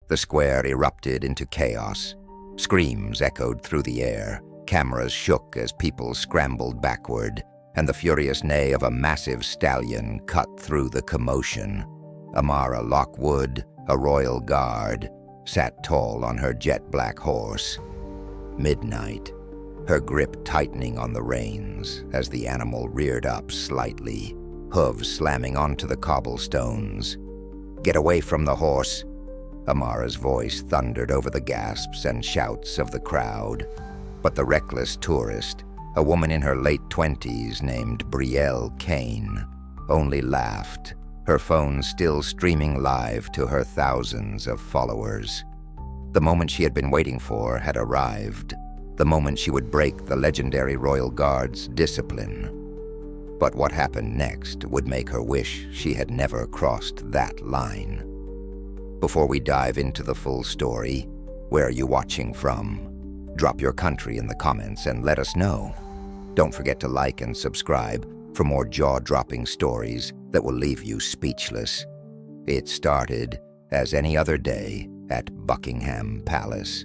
The square erupted into chaos. Screams echoed through the air, cameras shook as people scrambled backward, and the furious neigh of a massive stallion cut through the commotion. Amara Lockwood, a royal guard, sat tall on her jet-black horse. Midnight, her grip tightening on the reins as the animal reared up slightly, hooves slamming onto the cobblestones. "Get away from the horse!" Amara's voice thundered over the gasps and shouts of the crowd. But the reckless tourist, a woman in her late 20s named Brielle Kane, only laughed, her phone still streaming live to her thousands of followers. The moment she had been waiting for had arrived, the moment she would break the legendary Royal Guard's discipline. But what happened next would make her wish she had never crossed that line. Before we dive into the full story, where are you watching from? Drop your country in the comments and let us know. Don't forget to like and subscribe for more jaw-dropping stories that will leave you speechless. It started as any other day at Buckingham Palace.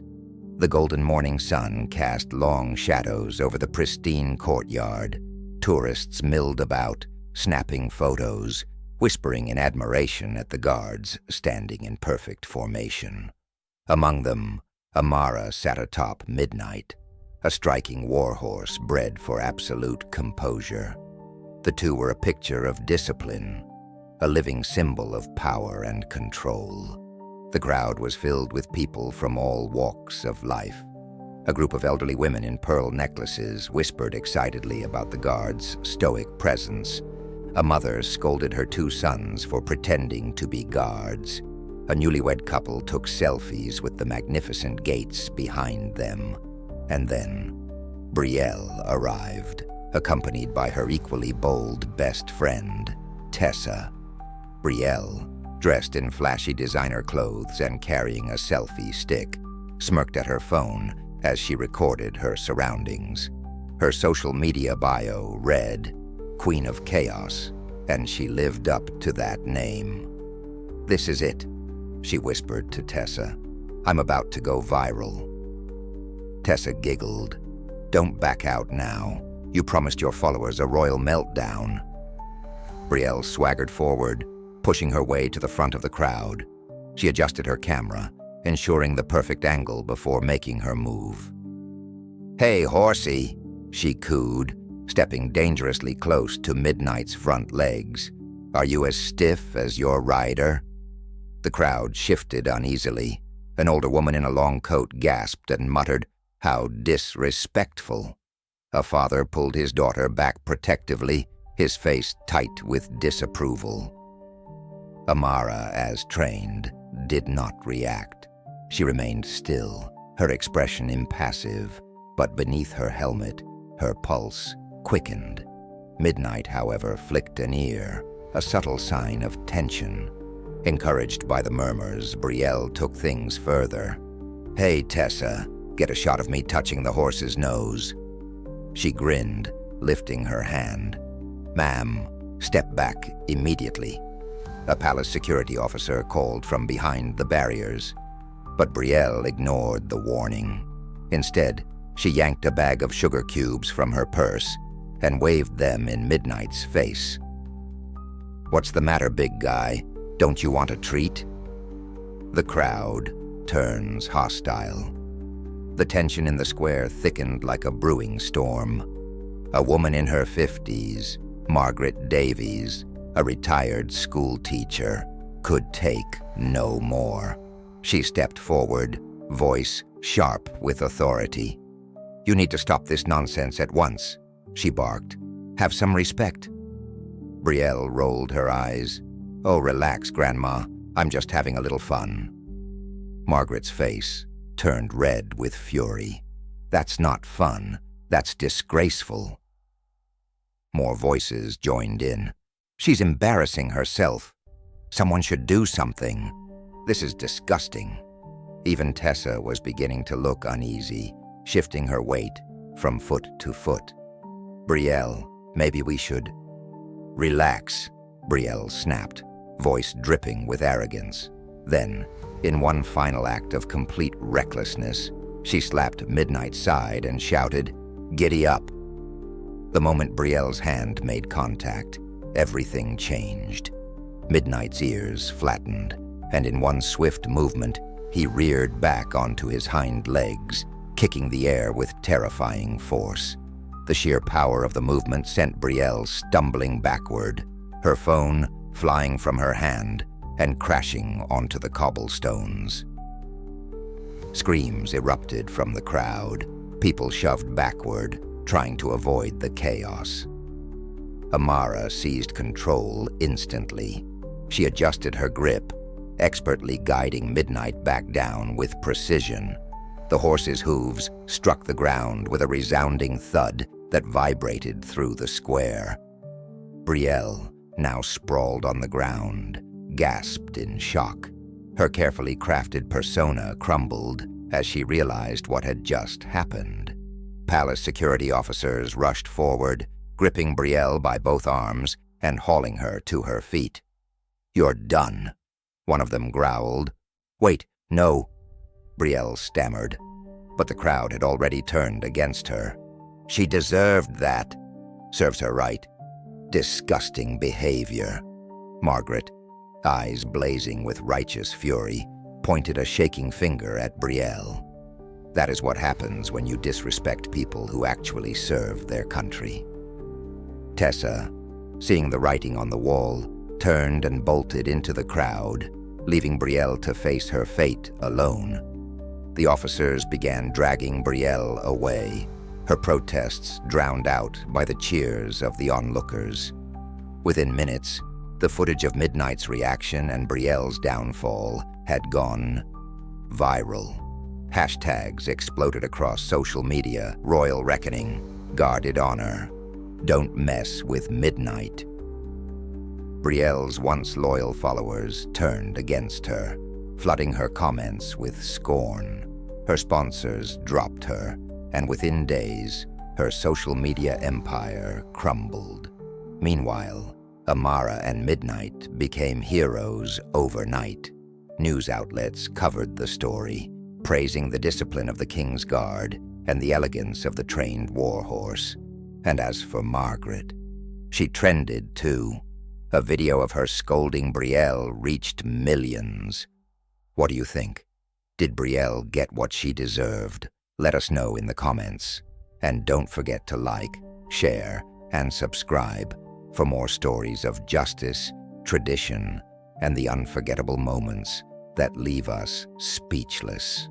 The golden morning sun cast long shadows over the pristine courtyard. Tourists milled about, snapping photos, whispering in admiration at the guards standing in perfect formation. Among them, Amara sat atop Midnight, a striking warhorse bred for absolute composure. The two were a picture of discipline, a living symbol of power and control. The crowd was filled with people from all walks of life. A group of elderly women in pearl necklaces whispered excitedly about the guards' stoic presence. A mother scolded her two sons for pretending to be guards. A newlywed couple took selfies with the magnificent gates behind them. And then, Brielle arrived, accompanied by her equally bold best friend, Tessa. Brielle, dressed in flashy designer clothes and carrying a selfie stick, smirked at her phone as she recorded her surroundings. Her social media bio read, "Queen of Chaos," and she lived up to that name. "This is it," she whispered to Tessa. "I'm about to go viral." Tessa giggled. "Don't back out now. You promised your followers a royal meltdown." Brielle swaggered forward, pushing her way to the front of the crowd. She adjusted her camera, ensuring the perfect angle before making her move. "Hey, horsey," she cooed, stepping dangerously close to Midnight's front legs. "Are you as stiff as your rider?" The crowd shifted uneasily. An older woman in a long coat gasped and muttered, "How disrespectful." A father pulled his daughter back protectively, his face tight with disapproval. Amara, as trained, did not react. She remained still, her expression impassive, but beneath her helmet, her pulse quickened. Midnight, however, flicked an ear, a subtle sign of tension. Encouraged by the murmurs, Brielle took things further. "Hey, Tessa, get a shot of me touching the horse's nose." She grinned, lifting her hand. "Ma'am, step back immediately." A palace security officer called from behind the barriers. But Brielle ignored the warning. Instead, she yanked a bag of sugar cubes from her purse and waved them in Midnight's face. "What's the matter, big guy? Don't you want a treat?" The crowd turns hostile. The tension in the square thickened like a brewing storm. A woman in her 50s, Margaret Davies, a retired school teacher, could take no more. She stepped forward, voice sharp with authority. "You need to stop this nonsense at once," she barked. "Have some respect." Brielle rolled her eyes. "Oh, relax, Grandma. I'm just having a little fun." Margaret's face turned red with fury. "That's not fun. That's disgraceful." More voices joined in. "She's embarrassing herself. Someone should do something. This is disgusting." Even Tessa was beginning to look uneasy, shifting her weight from foot to foot. "Brielle, maybe we should—" "Relax," Brielle snapped, voice dripping with arrogance. Then, In one final act of complete recklessness, she slapped Midnight's side and shouted, "Giddy up!" The moment Brielle's hand made contact, everything changed. Midnight's ears flattened, and in one swift movement, he reared back onto his hind legs, kicking the air with terrifying force. The sheer power of the movement sent Brielle stumbling backward, her phone flying from her hand and crashing onto the cobblestones. Screams erupted from the crowd, people shoved backward, trying to avoid the chaos. Amara seized control instantly. She adjusted her grip, expertly guiding Midnight back down with precision. The horse's hooves struck the ground with a resounding thud that vibrated through the square. Brielle, now sprawled on the ground, gasped in shock. Her carefully crafted persona crumbled as she realized what had just happened. Palace security officers rushed forward, gripping Brielle by both arms and hauling her to her feet. "You're done," one of them growled. "Wait, no," Brielle stammered, but the crowd had already turned against her. "She deserved that. Serves her right. Disgusting behavior." Margaret, eyes blazing with righteous fury, pointed a shaking finger at Brielle. That is what happens when you disrespect people who actually serve their country. Tessa, seeing the writing on the wall, turned and bolted into the crowd, leaving Brielle to face her fate alone. The officers began dragging Brielle away, her protests drowned out by the cheers of the onlookers. Within minutes, the footage of Midnight's reaction and Brielle's downfall had gone viral. Hashtags exploded across social media: Royal Reckoning, Guarded Honor, Don't Mess with Midnight. Brielle's once loyal followers turned against her, flooding her comments with scorn. Her sponsors dropped her, and within days, her social media empire crumbled. Meanwhile, Amara and Midnight became heroes overnight. News outlets covered the story, praising the discipline of the King's Guard and the elegance of the trained warhorse. And as for Margaret, she trended too. A video of her scolding Brielle reached millions. What do you think? Did Brielle get what she deserved? Let us know in the comments. And don't forget to like, share, and subscribe for more stories of justice, tradition, and the unforgettable moments that leave us speechless.